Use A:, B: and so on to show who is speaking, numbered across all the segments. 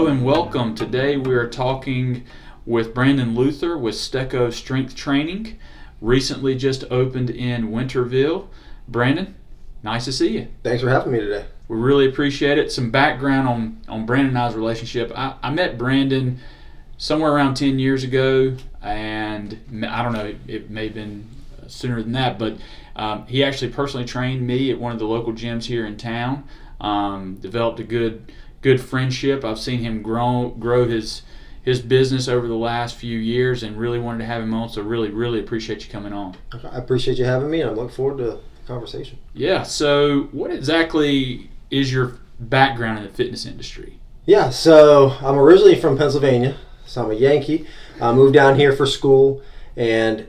A: Hello and welcome. Today we are talking with Brandon Luther with Steko Strength Training. Recently just opened in Winterville. Brandon, nice to see you.
B: Thanks for having me today.
A: We really appreciate it. Some background on Brandon and I's relationship. I met Brandon somewhere around 10 years ago, and I don't know, it may have been sooner than that, but he actually personally trained me at one of the local gyms here in town. Developed a good friendship. I've seen him grow his business over the last few years, and really wanted to have him on. So really appreciate you coming on.
B: I appreciate you having me, and I look forward to the conversation.
A: Yeah. So what exactly is your background in the fitness industry?
B: Yeah. So I'm originally from Pennsylvania. So I'm a Yankee. I moved down here for school, and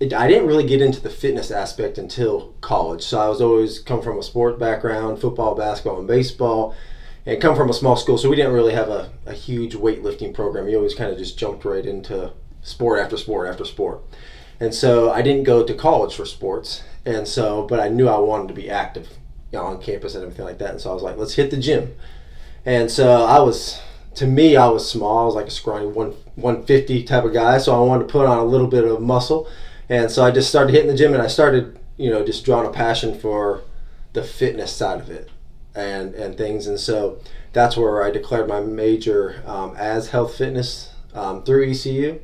B: I didn't really get into the fitness aspect until college. So I was always come from a sport background, football, basketball, and baseball, and come from a small school. So we didn't really have a huge weightlifting program. You always kind of just jumped right into sport after sport after sport. And so I didn't go to college for sports. And so, but I knew I wanted to be active, on campus and everything like that. And so I was like, let's hit the gym. And so I was small. I was like a scrawny 150 type of guy. So I wanted to put on a little bit of muscle. And so I just started hitting the gym, and I started, just drawing a passion for the fitness side of it and things. And so that's where I declared my major as health fitness through ECU.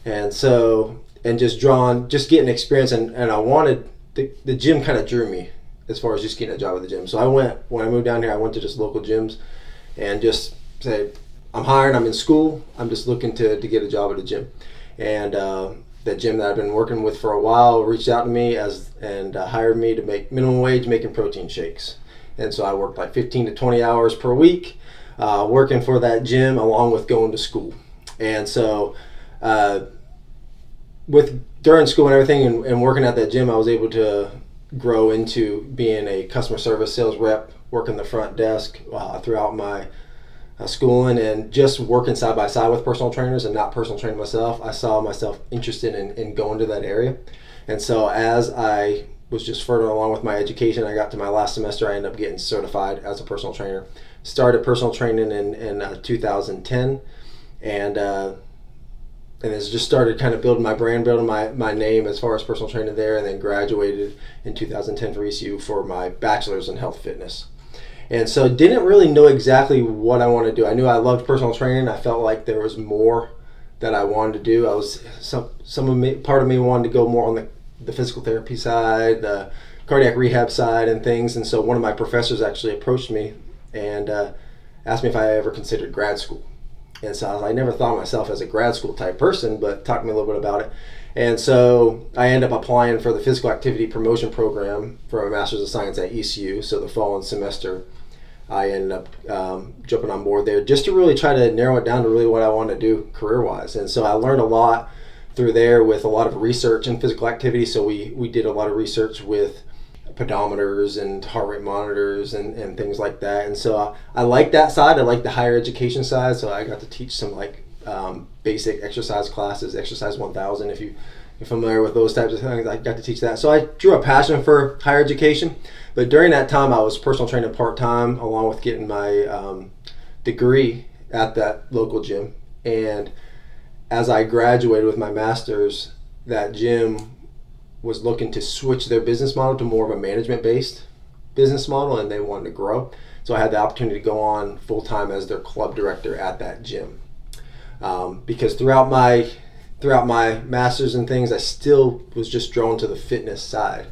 B: And so, and just getting experience, and I wanted, the gym kind of drew me as far as just getting a job at the gym. So when I moved down here, I went to just local gyms and just said, I'm hiring, I'm in school, I'm just looking to get a job at a gym. And the gym that I've been working with for a while reached out to me and hired me to make minimum wage making protein shakes. And so I worked like 15 to 20 hours per week working for that gym along with going to school. And so during school and everything and working at that gym, I was able to grow into being a customer service sales rep, working the front desk throughout my schooling, and just working side by side with personal trainers and not personal training myself. I saw myself interested in going to that area. And so as I was just further along with my education, I got to my last semester, I ended up getting certified as a personal trainer. Started personal training in 2010, and it's just started kind of building my brand, building my name as far as personal training there, and then graduated in 2010 for ECU for my bachelor's in health fitness. And so didn't really know exactly what I wanted to do. I knew I loved personal training. I felt like there was more that I wanted to do. I was part of me wanted to go more on the physical therapy side, the cardiac rehab side and things. And so one of my professors actually approached me and asked me if I ever considered grad school. And so I never thought of myself as a grad school type person, but talked to me a little bit about it. And so I ended up applying for the physical activity promotion program for a master's of science at ECU. So the following semester, I ended up jumping on board there just to really try to narrow it down to really what I want to do career-wise. And so I learned a lot through there with a lot of research in physical activity. So we did a lot of research with pedometers and heart rate monitors and things like that. And so I like that side. I like the higher education side. So I got to teach some basic exercise classes, Exercise 1000, if you're familiar with those types of things. I got to teach that. So I drew a passion for higher education. But during that time, I was personal training part-time along with getting my degree at that local gym. And as I graduated with my master's, that gym was looking to switch their business model to more of a management-based business model, and they wanted to grow. So I had the opportunity to go on full-time as their club director at that gym. Because throughout my master's and things, I still was just drawn to the fitness side.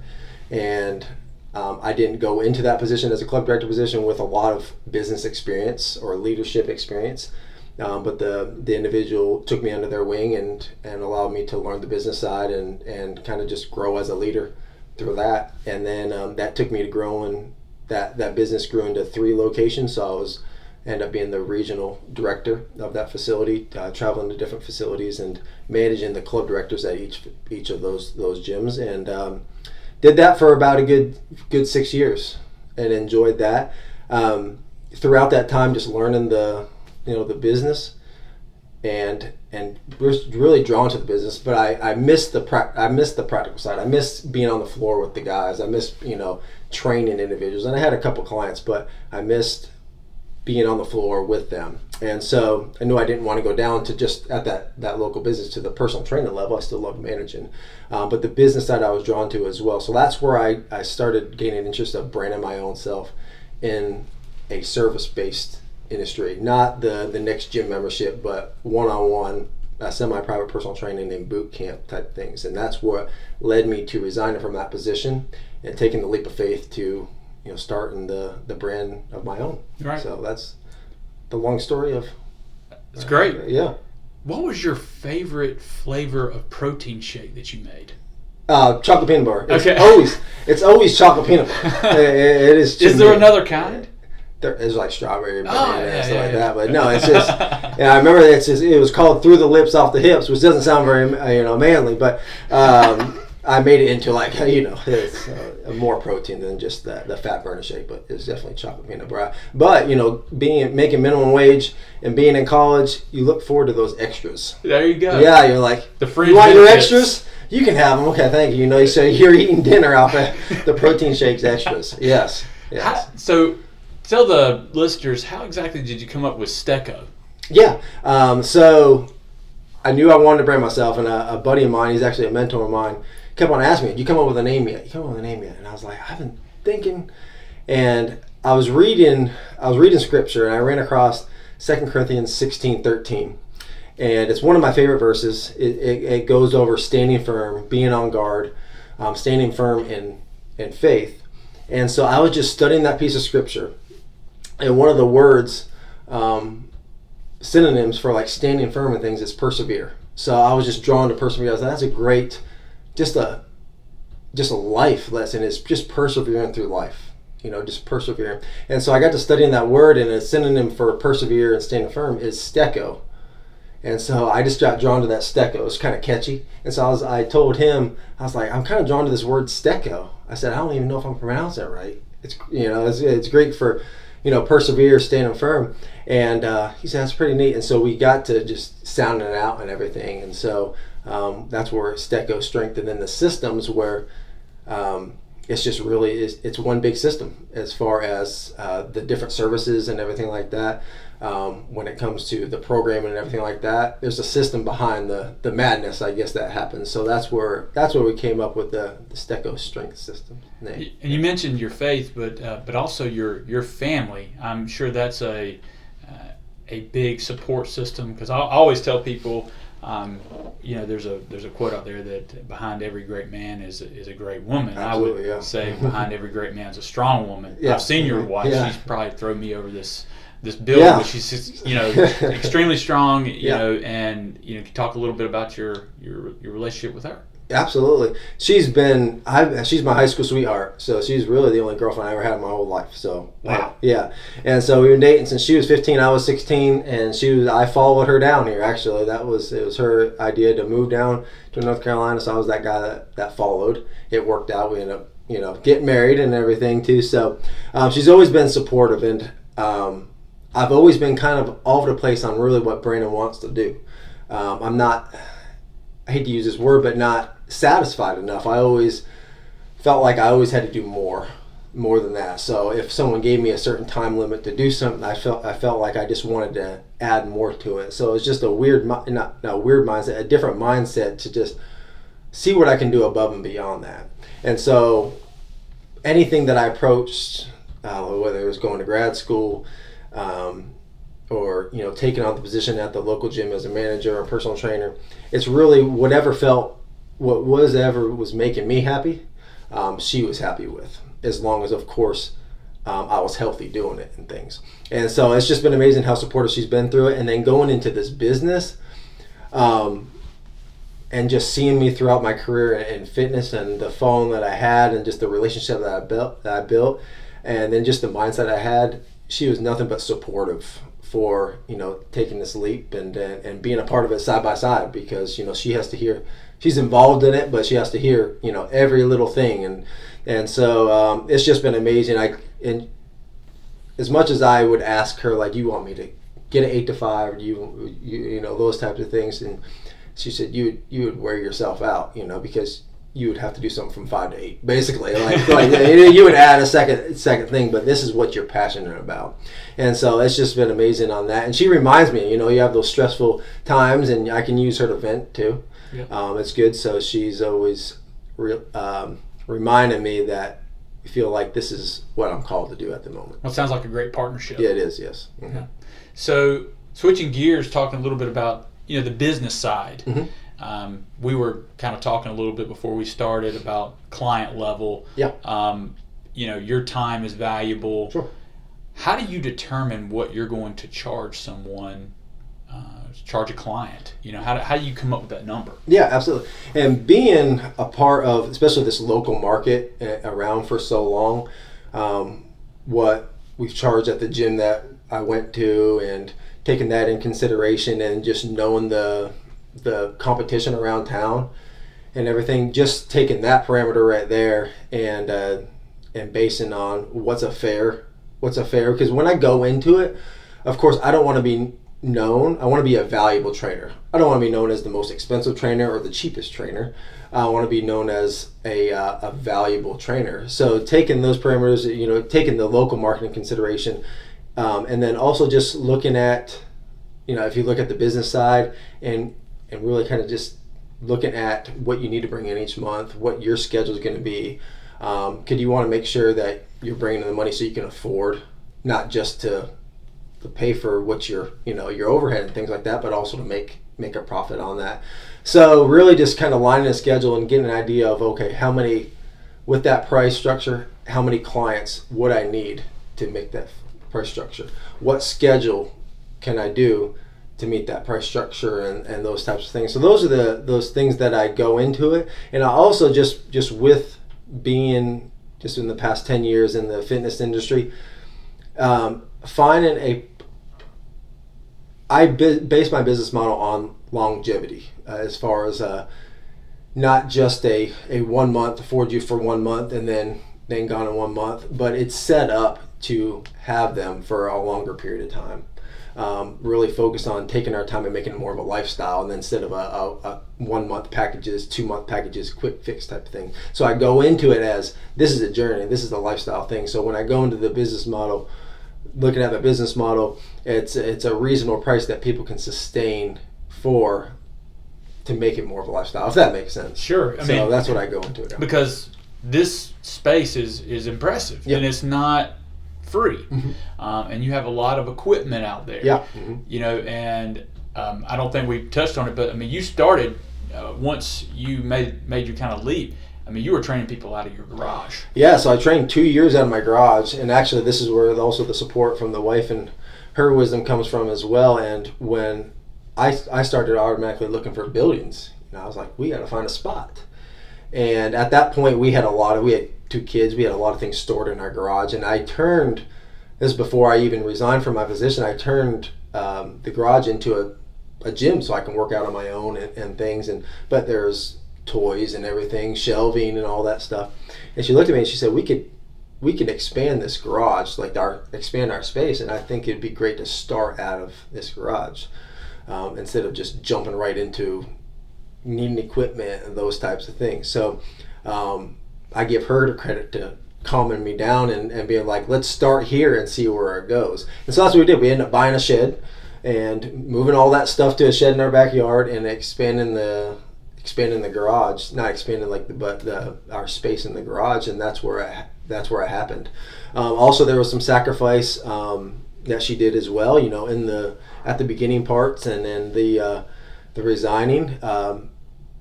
B: And I didn't go into that position as a club director position with a lot of business experience or leadership experience. But the individual took me under their wing and allowed me to learn the business side and kind of just grow as a leader through that. And then that took me to growing, that business grew into 3 locations. So I ended up being the regional director of that facility, traveling to different facilities and managing the club directors at each of those gyms. And did that for about a good 6 years and enjoyed that. Throughout that time, just learning the business and was really drawn to the business, but I missed the practical side. I missed being on the floor with the guys. I missed training individuals, and I had a couple clients, but I missed being on the floor with them. And so I knew I didn't want to go down to just at that local business to the personal trainer level. I still loved managing, but the business side I was drawn to as well. So that's where I started gaining interest of branding my own self in a service-based industry, not the next gym membership, but one-on-one, semi-private personal training and boot camp type things. And that's what led me to resigning from that position and taking the leap of faith to starting the brand of my own.
A: Right.
B: So that's the long story of.
A: It's great.
B: Yeah.
A: What was your favorite flavor of protein shake that you made?
B: Chocolate peanut butter.
A: Okay.
B: It's always chocolate peanut butter. It is.
A: Is there another kind?
B: There is like strawberry, banana, and stuff like that. But
A: Okay.
B: no, it's just. I remember it was called "Through the Lips, Off the Hips," which doesn't sound very manly, but. I made it into like it's more protein than just the fat burner shake, but it's definitely chocolate peanut butter. But making minimum wage and being in college, you look forward to those extras.
A: There you go.
B: Yeah, you're like,
A: the fringe
B: you want your
A: benefits.
B: extras? You can have them. Okay, thank you. So you're eating dinner off of the protein shakes extras. Yes.
A: So tell the listeners, how exactly did you come up with Steko?
B: Yeah. So I knew I wanted to brand myself, and a buddy of mine, he's actually a mentor of mine, kept on asking me, "You come up with a name yet? And I was like, I've been thinking. And I was reading scripture, and I ran across 2 Corinthians 16:13. And it's one of my favorite verses. It goes over standing firm, being on guard, standing firm in faith. And so I was just studying that piece of scripture. And one of the words, synonyms for like standing firm in things, is persevere. So I was just drawn to persevere. I was like, that's a great, just a life lesson, is just persevering through life, just persevering. And so I got to studying that word, and a synonym for persevere and standing firm is Steko. And so I just got drawn to that Steko. It's kind of catchy. And so I told him, I was like, I'm kind of drawn to this word Steko. I said, I don't even know if I'm pronouncing it right. It's it's great for persevere, standing firm. And he said, that's pretty neat. And so we got to just sounding it out and everything. And so that's where Steko strength, and then the systems where it's just really it's one big system as far as the different services and everything like that. When it comes to the programming and everything like that, there's a system behind the madness, I guess, that happens. So that's where we came up with the Steko strength system name.
A: And you mentioned your faith, but also your family. I'm sure that's a big support system, because I always tell people, there's a quote out there that behind every great man is a great woman.
B: Absolutely,
A: I would say behind every great man is a strong woman.
B: Yeah.
A: I've seen your wife.
B: Yeah.
A: She's probably thrown me over this bill, but she's just, extremely strong. And can you talk a little bit about your relationship with her?
B: Absolutely. She's my high school sweetheart, so she's really the only girlfriend I ever had in my whole life. So
A: wow.
B: Yeah. And so we've been dating since she was 15, I was 16, and I followed her down here. Actually, it was her idea to move down to North Carolina, so I was that guy that followed. It worked out. We ended up getting married and everything too. So she's always been supportive, and I've always been kind of all over the place on really what Brandon wants to do. I'm not, I hate to use this word, but not satisfied enough. I always felt like I always had to do more than that. So if someone gave me a certain time limit to do something, I felt like I just wanted to add more to it. So it's just a weird, not a weird mindset, a different mindset to just see what I can do above and beyond that. And so anything that I approached, whether it was going to grad school, or taking on the position at the local gym as a manager or personal trainer, it's really whatever was making me happy, she was happy with, as long as, of course, I was healthy doing it and things. And so it's just been amazing how supportive she's been through it. And then going into this business, and just seeing me throughout my career in fitness, and the phone that I had, and just the relationship that I built, and then just the mindset I had, she was nothing but supportive for taking this leap and being a part of it side by side, because she has to hear, she's involved in it, but she has to hear every little thing, and so it's just been amazing. And as much as I would ask her, like, do you want me to get an 8 to 5, or do you those types of things, and she said you would wear yourself out, because you would have to do something from 5 to 8, basically. Like you would add a second thing, but this is what you're passionate about. And so it's just been amazing on that. And she reminds me, you have those stressful times, and I can use her to vent too.
A: Yep.
B: It's good. So she's always reminding me that I feel like this is what I'm called to do at the moment.
A: Well, it sounds like a great partnership.
B: Yeah, it is. Yes. Mm-hmm.
A: Yeah. So switching gears, talking a little bit about the business side.
B: Mm-hmm.
A: We were kind of talking a little bit before we started about client level.
B: Yeah.
A: Your time is valuable.
B: Sure.
A: How do you determine what you're going to charge someone, charge a client? How do you come up with that number?
B: Yeah, absolutely. And being a part of, especially this local market around for so long, what we've charged at the gym that I went to, and taking that in consideration, and just knowing the competition around town and everything, just taking that parameter right there and basing on what's a fair, because when I go into it, of course, I don't want to be known. I want to be a valuable trainer. I don't want to be known as the most expensive trainer or the cheapest trainer. I want to be known as a valuable trainer. So taking those parameters, taking the local market in consideration, and then also just looking at, if you look at the business side and really kind of just looking at what you need to bring in each month, what your schedule is going to be. Could you want to make sure that you're bringing in the money so you can afford, not just to pay for what your overhead and things like that, but also to make a profit on that. So really just kind of lining a schedule and getting an idea of, okay, how many, with that price structure, how many clients would I need to make that price structure? What schedule can I do to meet that price structure and those types of things? So those are those things that I go into it. And I also just with being just in the past 10 years in the fitness industry, finding I base my business model on longevity, as far as not just a 1 month, afford you for 1 month and then gone in 1 month, but it's set up to have them for a longer period of time. Really focused on taking our time and making it more of a lifestyle, and then instead of a 1 month packages, 2 month packages, quick fix type of thing. So I go into it as, this is a journey, this is a lifestyle thing. So when I go into the business model, looking at the business model, it's a reasonable price that people can sustain to make it more of a lifestyle, if that makes sense.
A: Sure. I
B: mean, that's what I go into it.
A: Because this space is impressive. Yep. And it's not free. Mm-hmm. And you have a lot of equipment out there.
B: Yeah. Mm-hmm.
A: And I don't think we touched on it, but I mean, you started once you made your kind of leap. I mean, you were training people out of your garage.
B: Yeah, so I trained 2 years out of my garage, and actually this is where also the support from the wife and her wisdom comes from as well. And when I started automatically looking for buildings, I was like, we got to find a spot. And at that point, we had 2 kids, we had a lot of things stored in our garage, and I turned, this is before I even resigned from my position, I turned the garage into a gym so I can work out on my own and things, but there's toys and everything, shelving and all that stuff. And she looked at me and she said, we could expand this garage, expand our space, and I think it'd be great to start out of this garage instead of just jumping right into needing equipment and those types of things. So I give her the credit to calming me down and being like, let's start here and see where it goes. And so that's what we did. We ended up buying a shed and moving all that stuff to a shed in our backyard and expanding the garage, not expanding our space in the garage, and that's where it happened. Also, there was some sacrifice that she did as well, at the beginning parts, and then the resigning.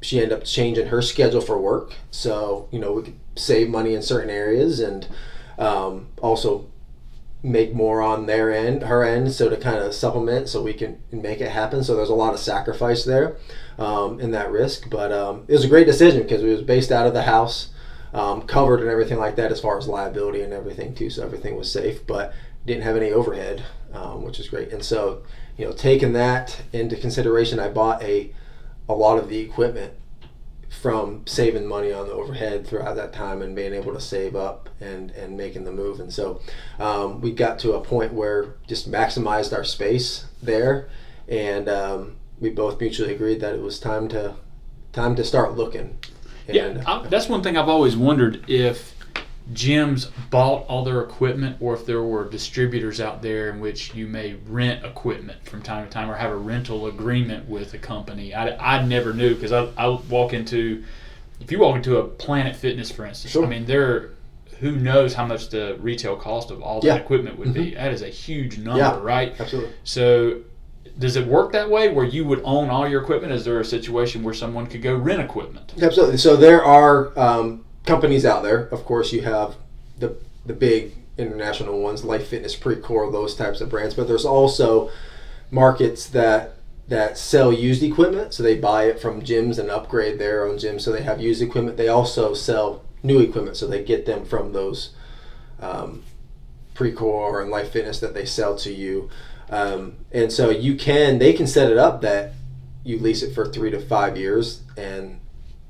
B: She ended up changing her schedule for work, so we could save money in certain areas, and also make more on her end, so to kind of supplement, so we can make it happen. So there's a lot of sacrifice there in that risk, but it was a great decision because it was based out of the house, covered and everything like that as far as liability and everything too, so everything was safe, but didn't have any overhead, which is great. And so taking that into consideration, I bought a lot of the equipment from saving money on the overhead throughout that time and being able to save up and making the move. And so we got to a point where just maximized our space there, and we both mutually agreed that it was time to start looking And,
A: that's one thing I've always wondered, if gyms bought all their equipment, or if there were distributors out there in which you may rent equipment from time to time, or have a rental agreement with a company. I never knew, because I walk into, if you walk into a Planet Fitness, for instance,
B: Sure.
A: I mean, who knows how much the retail cost of all that equipment would be. That is a huge number, right?
B: Absolutely.
A: So does it work that way, where you would own all your equipment? Is there a situation where someone could go rent equipment?
B: Absolutely. So there are companies out there. Of course, you have the big international ones, Life Fitness, Precor, those types of brands. But there's also markets that sell used equipment. So they buy it from gyms and upgrade their own gyms. So they have used equipment. They also sell new equipment. So they get them from those Precor and Life Fitness that they sell to you. And so they can set it up that you lease it for 3 to 5 years, and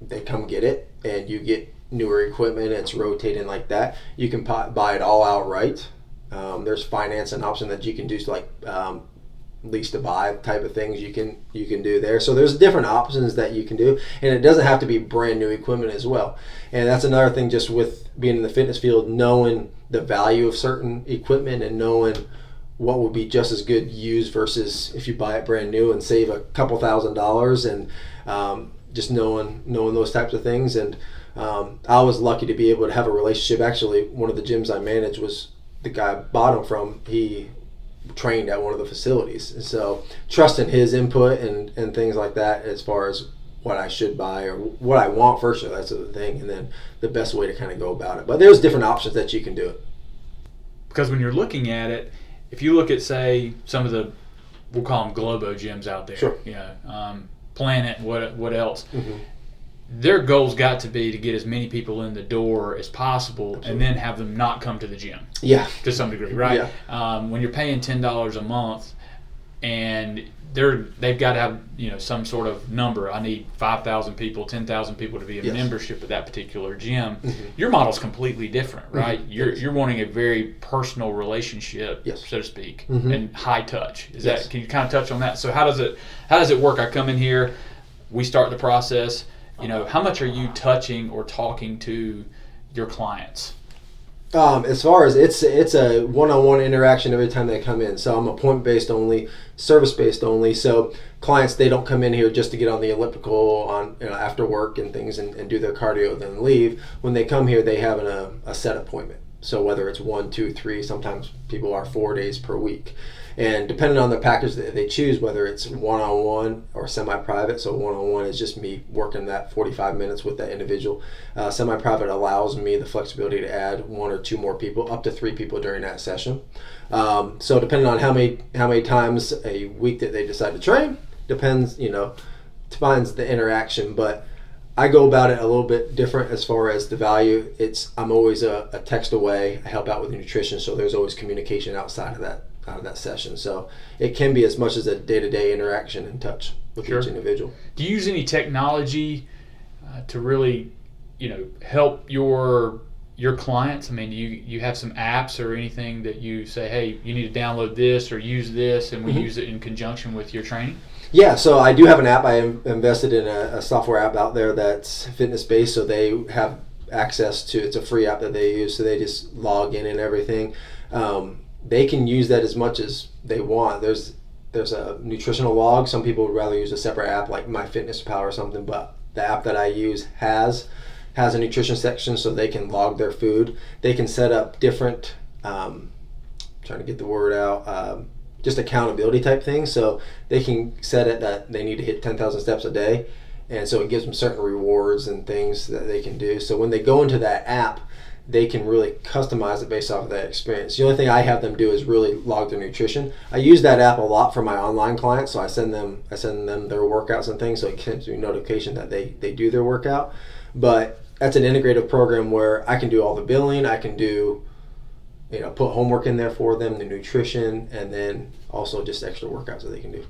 B: they come get it, and you get newer equipment, and it's rotating like that. You can buy it all outright. There's financing option that you can do, like lease to buy type of things you can do there. So there's different options that you can do, and it doesn't have to be brand new equipment as well. And that's another thing, just with being in the fitness field, knowing the value of certain equipment and knowing what would be just as good used versus if you buy it brand new and save a couple $1,000s, and just knowing those types of things. And I was lucky to be able to have a relationship. Actually, one of the gyms I managed was the guy I bought him from. He trained at one of the facilities, and so trusting his input and things like that, as far as what I should buy or what I want first, that's the thing, and then the best way to kind of go about it. But there's different options that you can do it.
A: Because when you're looking at it, if you look at, say, some of the, we'll call them Globo gyms out there,
B: sure,
A: Planet, what else,
B: mm-hmm.
A: Their goal's got to be to get as many people in the door as possible. Absolutely. And then have them not come to the gym.
B: Yeah.
A: To some degree, right?
B: Yeah.
A: When you're paying $10 a month, and they've got to have some sort of number. I need 5,000 people, 10,000 people to be a membership of that particular gym.
B: Mm-hmm.
A: Your model's completely different, right?
B: Mm-hmm.
A: You're wanting a very personal relationship, so to speak,
B: mm-hmm.
A: and high touch. Can you kind of touch on that? So how does it work? I come in here, we start the process. How much are you touching or talking to your clients?
B: As far as it's a one-on-one interaction every time they come in. So I'm appointment-based only, service-based only. So clients, they don't come in here just to get on the elliptical after work and things and do their cardio then leave. When they come here, they have a set appointment. So whether it's 1, 2, 3, sometimes people are 4 days per week. And depending on the package that they choose, whether it's one-on-one or semi-private, so one-on-one is just me working that 45 minutes with that individual. Semi-private allows me the flexibility to add 1 or 2 more people, up to 3 people during that session. So depending on how many times a week that they decide to train, depends the interaction. But I go about it a little bit different as far as the value. I'm always a text away. I help out with nutrition, so there's always communication outside of that session. So it can be as much as a day-to-day interaction and touch with each individual.
A: Do you use any technology to really, help your clients? I mean, do you have some apps or anything that you say, hey, you need to download this or use this, and we use it in conjunction with your training?
B: Yeah, so I do have an app. I invested in a software app out there that's fitness-based, so they have access to, it's a free app that they use, so they just log in and everything. They can use that as much as they want. There's a nutritional log. Some people would rather use a separate app like MyFitnessPal or something, but the app that I use has a nutrition section, so they can log their food. They can set up different, trying to get the word out, just accountability type things. So they can set it that they need to hit 10,000 steps a day, and so it gives them certain rewards and things that they can do. So when they go into that app, they can really customize it based off of that experience. The only thing I have them do is really log their nutrition. I use that app a lot for my online clients, so I send them their workouts and things, so it gives me notification that they do their workout. But that's an integrative program where I can do all the billing, I can do, put homework in there for them, the nutrition, and then also just extra workouts that they can do.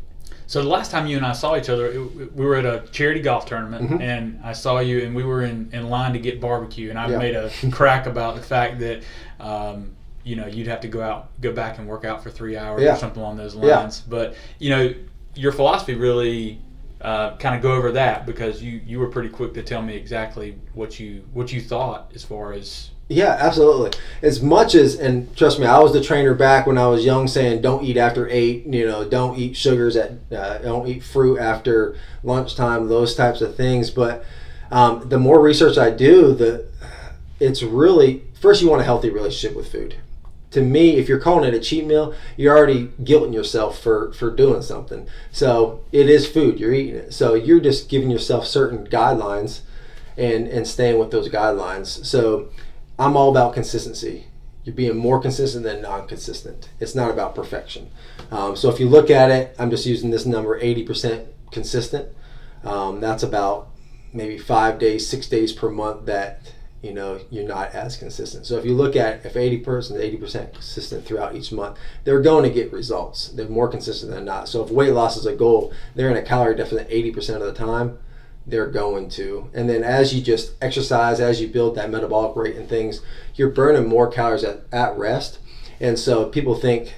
A: So the last time you and I saw each other, we were at a charity golf tournament,
B: mm-hmm.
A: and I saw you, and we were in line to get barbecue, and I made a crack about the fact that you'd have to go back and work out for 3 hours or something along those lines. But your philosophy really kind of go over that, because you were pretty quick to tell me exactly what you thought as far as.
B: Yeah, absolutely. As much as, and trust me, I was the trainer back when I was young saying don't eat after 8, don't eat sugars don't eat fruit after lunchtime, those types of things. But the more research I do, it's really, first you want a healthy relationship with food. To me, if you're calling it a cheat meal, you're already guilting yourself for doing something. So it is food, you're eating it. So you're just giving yourself certain guidelines and staying with those guidelines. So I'm all about consistency. You're being more consistent than non-consistent. It's not about perfection. So if you look at it, I'm just using this number, 80% consistent. That's about maybe 5 days, 6 days per month that you're not as consistent. So if you look at if 80% consistent throughout each month, they're going to get results. They're more consistent than not. So if weight loss is a goal, they're in a calorie deficit 80% of the time, they're going to. And then as you just exercise, as you build that metabolic rate and things, you're burning more calories at rest. And so people think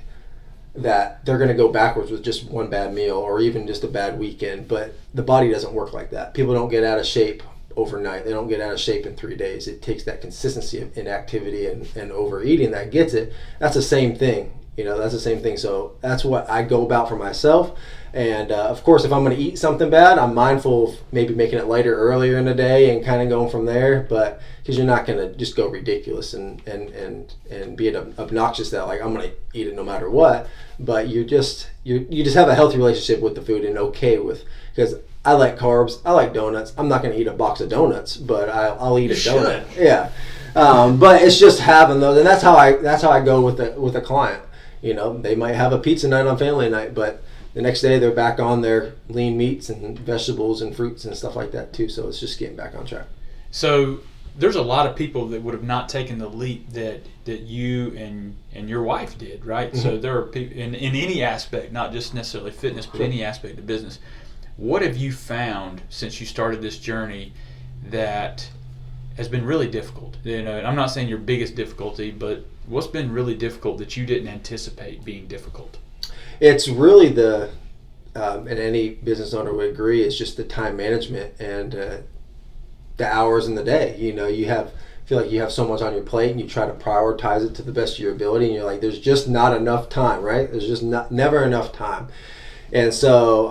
B: that they're going to go backwards with just one bad meal or even just a bad weekend, but the body doesn't work like that. People don't get out of shape overnight. They don't get out of shape in 3 days. It takes that consistency of inactivity and overeating that gets it. That's the same thing. That's the same thing. So that's what I go about for myself. And of course, if I'm going to eat something bad, I'm mindful of maybe making it lighter earlier in the day and kind of going from there. But because you're not going to just go ridiculous and be obnoxious that like I'm going to eat it no matter what. But you just have a healthy relationship with the food and okay with, because I like carbs, I like donuts. I'm not going to eat a box of donuts, but I'll eat a donut. Yeah, but it's just having those, and that's how I go with a client. They might have a pizza night on family night, but the next day they're back on their lean meats and vegetables and fruits and stuff like that too. So it's just getting back on track.
A: So there's a lot of people that would have not taken the leap that you and your wife did, right? Mm-hmm. So there are people in any aspect, not just necessarily fitness, but any aspect of business. What have you found since you started this journey that has been really difficult? I'm not saying your biggest difficulty, but what's been really difficult that you didn't anticipate being difficult?
B: It's really and any business owner would agree, it's just the time management and the hours in the day. You feel like you have so much on your plate and you try to prioritize it to the best of your ability, and you're like, there's just not enough time, right? There's just never enough time. And so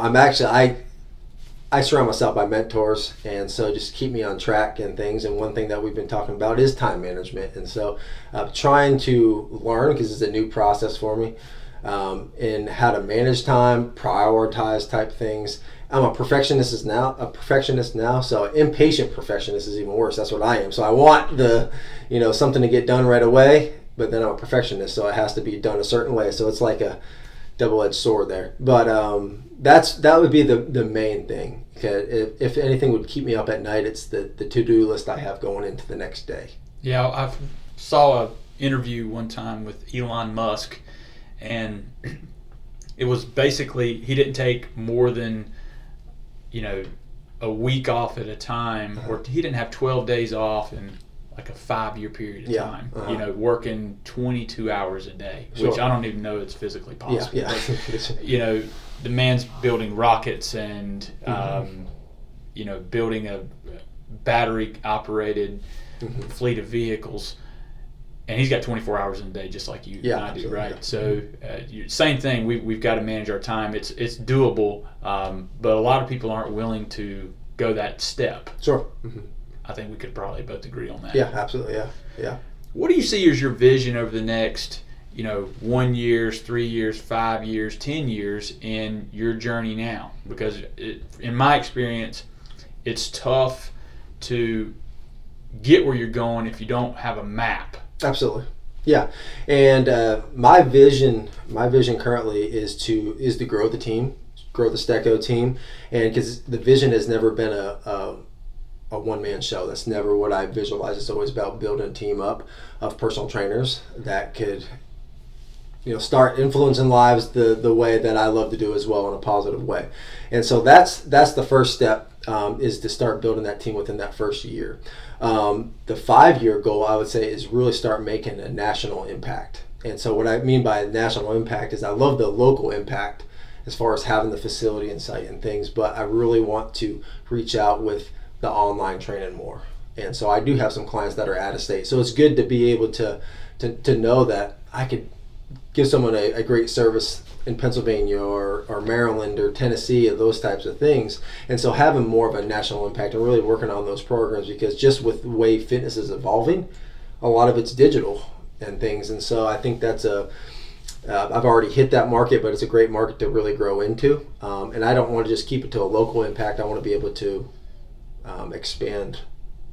B: I surround myself by mentors, and so just keep me on track and things. And one thing that we've been talking about is time management. And so trying to learn, because it's a new process for me, in how to manage time, prioritize type things. I'm a perfectionist now, so impatient perfectionist is even worse. That's what I am. So I want something to get done right away, but then I'm a perfectionist, so it has to be done a certain way. So it's like a double-edged sword there. But that would be the main thing. If anything would keep me up at night, it's the to-do list I have going into the next day.
A: Yeah, I saw an interview one time with Elon Musk, and it was basically he didn't take more than a week off at a time, or he didn't have 12 days off in like a 5-year period of time. Working 22 hours a day, which I don't even know it's physically possible.
B: Yeah.
A: But, the man's building rockets and building a battery operated fleet of vehicles, and he's got 24 hours in a day just like you and I do, right? Yeah. So same thing, we've got to manage our time. It's doable, but a lot of people aren't willing to go that step.
B: Sure.
A: I think we could probably both agree on that.
B: Yeah, absolutely. Yeah. What
A: do you see as your vision over the next 1 year, 3 years, 5 years, 10 years in your journey now? Because in my experience, it's tough to get where you're going if you don't have a map.
B: Absolutely. Yeah. And my vision currently is to grow the team, grow the Steko team. And because the vision has never been a one-man show. That's never what I visualize. It's always about building a team up of personal trainers that could start influencing lives the way that I love to do as well, in a positive way. And so that's the first step, is to start building that team within that first year. The 5-year goal, I would say, is really start making a national impact. And so what I mean by national impact is I love the local impact as far as having the facility and site and things, but I really want to reach out with the online training more. And so I do have some clients that are out of state. So it's good to be able to know that I could give someone a great service in Pennsylvania or Maryland or Tennessee or those types of things. And so having more of a national impact and really working on those programs, because just with the way fitness is evolving, a lot of it's digital and things. And so I think that's I've already hit that market, but it's a great market to really grow into. And I don't want to just keep it to a local impact. I want to be able to expand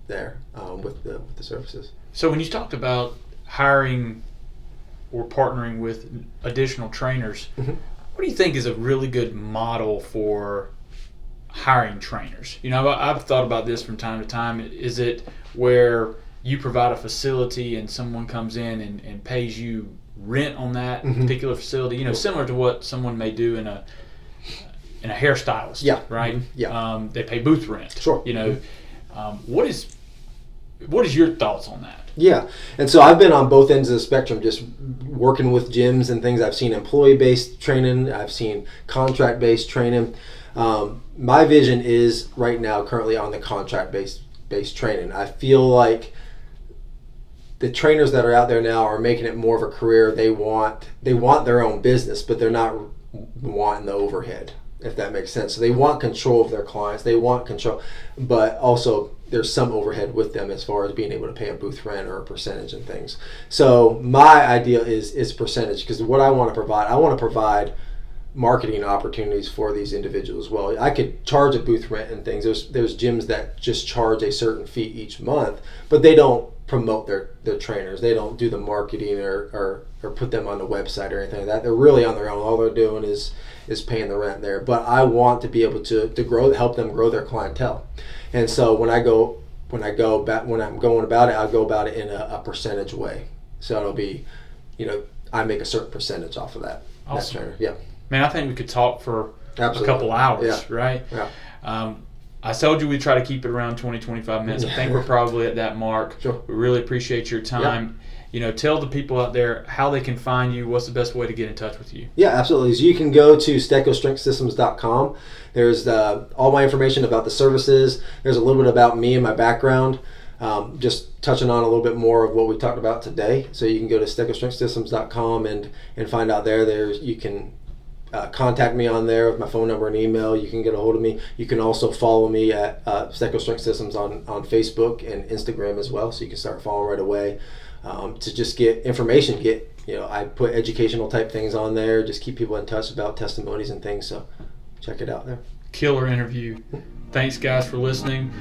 B: there with the services.
A: So when you talked about hiring or partnering with additional trainers,
B: Mm-hmm.
A: what do you think is a really good model for hiring trainers? You know, I've thought about this from time to time. Is it where you provide a facility and someone comes in and pays you rent on that
B: Mm-hmm.
A: particular facility? You know, similar to what someone may do in a hairstylist,
B: Yeah.
A: right?
B: Mm-hmm. Yeah.
A: They pay booth rent.
B: Sure.
A: You know, what is your thoughts on that?
B: Yeah, and so I've been on both ends of the spectrum, just working with gyms and things. I've seen employee-based training. I've seen contract-based training. My vision is right now currently on the contract-based training. I feel like the trainers that are out there now are making it more of a career. They want their own business, but they're not wanting the overhead, if that makes sense. So they want control of their clients. They want control, but also there's some overhead with them as far as being able to pay a booth rent or a percentage and things. So my idea is percentage, because what I want to provide marketing opportunities for these individuals as well. I could charge a booth rent and things. There's gyms that just charge a certain fee each month, but they don't promote their trainers. They don't do the marketing or put them on the website or anything like that. They're really on their own. All they're doing is paying the rent there. But I want to be able to help them grow their clientele. And so when I'm going about it, I'll go about it in a percentage way. So it'll be, I make a certain percentage off of that.
A: Awesome.
B: That trainer. Yeah.
A: Man, I think we could talk for
B: Absolutely.
A: a couple hours,
B: Yeah.
A: right?
B: Yeah.
A: I told you we'd try to keep it around 20, 25 minutes. I think we're probably at that mark.
B: Sure.
A: We really appreciate your time. Yeah. Tell the people out there how they can find you. What's the best way to get in touch with you?
B: Yeah, absolutely. So you can go to stekostrengthsystems.com. There's all my information about the services. There's a little bit about me and my background, just touching on a little bit more of what we talked about today. So you can go to stekostrengthsystems.com and find out there. You can contact me on there with my phone number and email. You can get a hold of me. You can also follow me at Steko Strength Systems on Facebook and Instagram as well, so you can start following right away to just get information. I put educational type things on there, just keep people in touch about testimonies and things, so check it out there.
A: Killer interview. Thanks, guys, for listening.